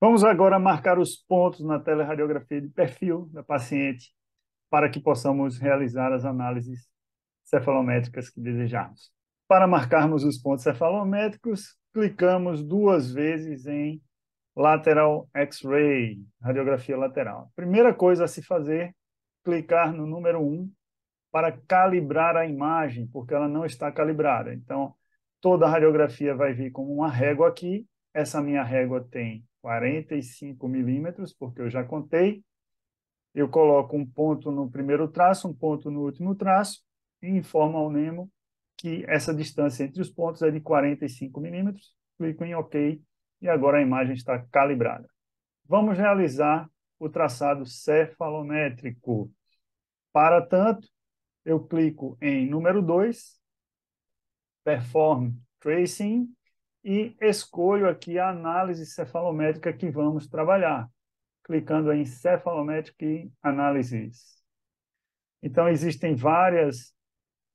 Vamos agora marcar os pontos na teleradiografia de perfil da paciente para que possamos realizar as análises cefalométricas que desejarmos. Para marcarmos os pontos cefalométricos, clicamos duas vezes em Lateral X-ray, radiografia lateral. Primeira coisa a se fazer, clicar no número 1 para calibrar a imagem, porque ela não está calibrada. Então, toda a radiografia vai vir com uma régua aqui. Essa minha régua tem 45 milímetros, porque eu já contei. Eu coloco um ponto no primeiro traço, um ponto no último traço, e informo ao Nemo que essa distância entre os pontos é de 45 milímetros. Clico em OK, e agora a imagem está calibrada. Vamos realizar o traçado cefalométrico. Para tanto, eu clico em número 2, Perform Tracing, e escolho aqui a análise cefalométrica que vamos trabalhar, clicando em Cephalometric Analysis. Então, existem várias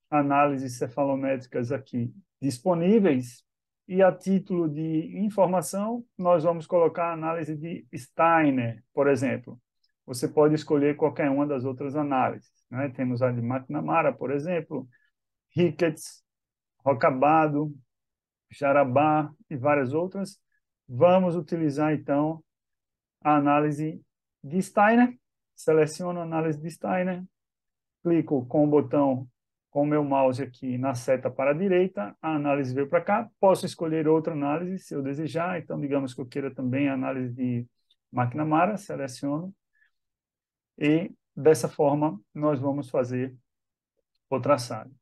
análises cefalométricas aqui disponíveis, e a título de informação, nós vamos colocar a análise de Steiner, por exemplo. Você pode escolher qualquer uma das outras análises, né? Temos a de McNamara, por exemplo, Ricketts, Rocabado, Jarabá e várias outras. Vamos utilizar, então, a análise de Steiner. Seleciono a análise de Steiner, clico com o botão, com o meu mouse aqui na seta para a direita, a análise veio para cá. Posso escolher outra análise, se eu desejar. Então, digamos que eu queira também a análise de McNamara, seleciono. E, dessa forma, nós vamos fazer o traçado.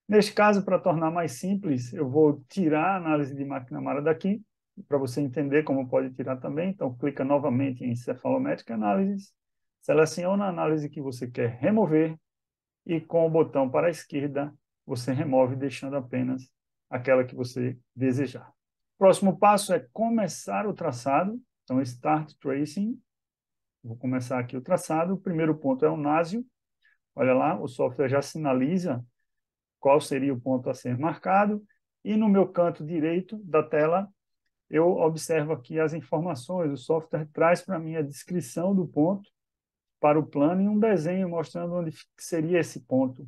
Neste caso, para tornar mais simples, eu vou tirar a análise de McNamara daqui, para você entender como pode tirar também. Então, clica novamente em Cephalometric Analysis, seleciona a análise que você quer remover e com o botão para a esquerda, você remove, deixando apenas aquela que você desejar. Próximo passo é começar o traçado. Então, Start Tracing. Vou começar aqui o traçado. O primeiro ponto é o násio. Olha lá, o software já sinaliza qual seria o ponto a ser marcado, e no meu canto direito da tela, eu observo aqui as informações. O software traz para mim a descrição do ponto para o plano e um desenho mostrando onde seria esse ponto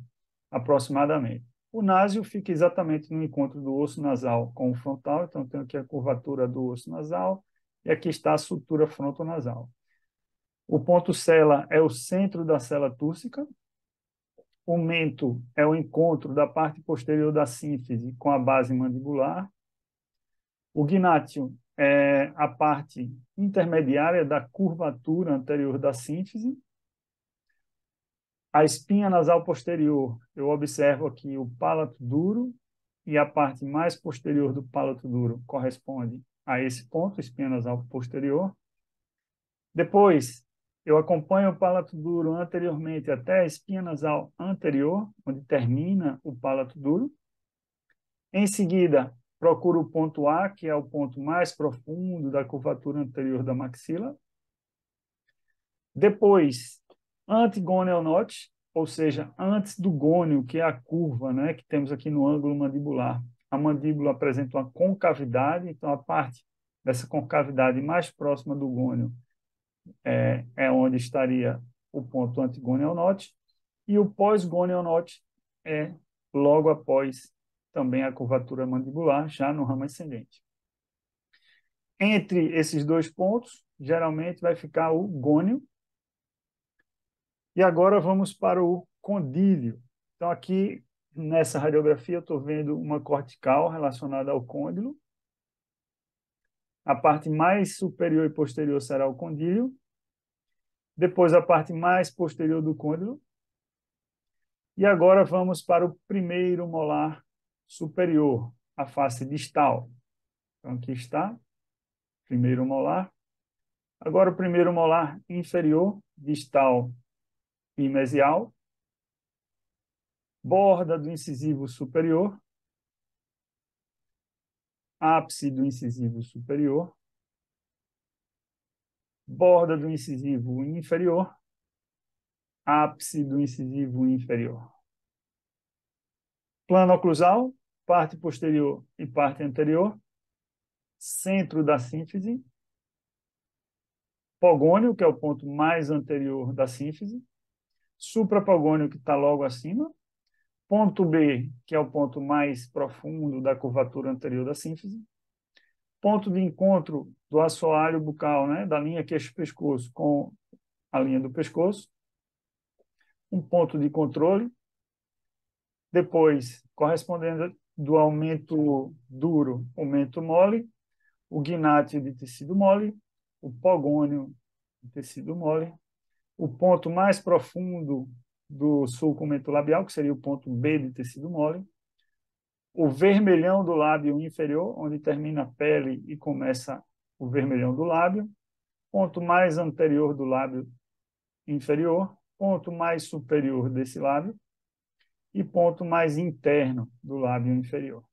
aproximadamente. O násio fica exatamente no encontro do osso nasal com o frontal, então tenho aqui a curvatura do osso nasal, e aqui está a sutura frontonasal. O ponto cella é o centro da cela túrcica. O mento é o encontro da parte posterior da sínfise com a base mandibular. O gnátio é a parte intermediária da curvatura anterior da sínfise. A espinha nasal posterior, eu observo aqui o palato duro, e a parte mais posterior do palato duro corresponde a esse ponto, espinha nasal posterior. Depois, eu acompanho o palato duro anteriormente até a espinha nasal anterior, onde termina o palato duro. Em seguida, procuro o ponto A, que é o ponto mais profundo da curvatura anterior da maxila. Depois, antigonial notch, ou seja, antes do gônio, que é a curva, né, que temos aqui no ângulo mandibular. A mandíbula apresenta uma concavidade, então a parte dessa concavidade mais próxima do gônio é onde estaria o ponto antigonial notch, e o pós-gonial notch é logo após também a curvatura mandibular, já no ramo ascendente. Entre esses dois pontos, geralmente vai ficar o gônio. E agora vamos para o condílio. Então, aqui nessa radiografia, eu estou vendo uma cortical relacionada ao côndilo. A parte mais superior e posterior será o condílio. Depois, a parte mais posterior do côndilo. E agora vamos para o primeiro molar superior, a face distal. Então, aqui está, primeiro molar. Agora, o primeiro molar inferior, distal e mesial. Borda do incisivo superior. Ápice do incisivo superior. Borda do incisivo inferior. Ápice do incisivo inferior. Plano oclusal, parte posterior e parte anterior. Centro da sínfise. pogônio, que é o ponto mais anterior da sínfise, suprapogônio, que está logo acima, ponto B, que é o ponto mais profundo da curvatura anterior da sínfise, ponto de encontro do assoalho bucal, né, da linha queixo-pescoço com a linha do pescoço, um ponto de controle, depois, correspondendo do aumento duro, aumento mole, o gnátio de tecido mole, o pogônio de tecido mole, o ponto mais profundo do sulco mentolabial, que seria o ponto B de tecido mole, o vermelhão do lábio inferior, onde termina a pele e começa o vermelhão do lábio, ponto mais anterior do lábio inferior, ponto mais superior desse lábio e ponto mais interno do lábio inferior.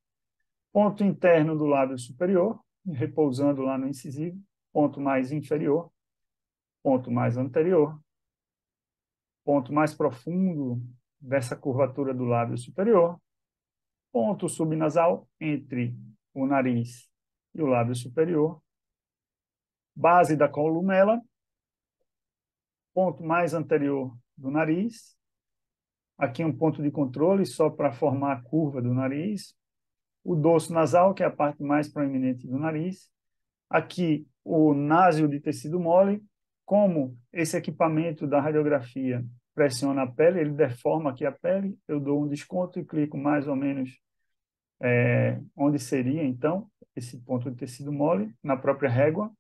Ponto interno do lábio superior, repousando lá no incisivo, ponto mais inferior, ponto mais anterior, ponto mais profundo dessa curvatura do lábio superior, ponto subnasal entre o nariz e o lábio superior, base da columela, ponto mais anterior do nariz, aqui um ponto de controle só para formar a curva do nariz, o dorso nasal, que é a parte mais proeminente do nariz, aqui o násio de tecido mole, como esse equipamento da radiografia pressiona a pele, ele deforma aqui a pele, eu dou um desconto e clico mais ou menos onde seria, então, esse ponto de tecido mole, na própria régua,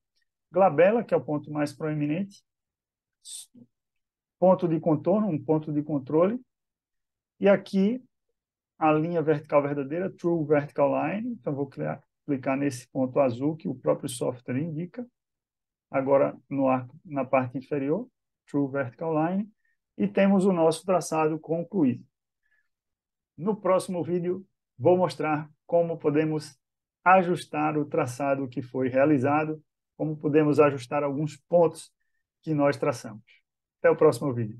glabela, que é o ponto mais proeminente, ponto de contorno, um ponto de controle, e aqui a linha vertical verdadeira, True Vertical Line, então vou clicar nesse ponto azul que o próprio software indica, agora no arco, na parte inferior, True Vertical Line, e temos o nosso traçado concluído. No próximo vídeo, vou mostrar como podemos ajustar o traçado que foi realizado, como podemos ajustar alguns pontos que nós traçamos. Até o próximo vídeo.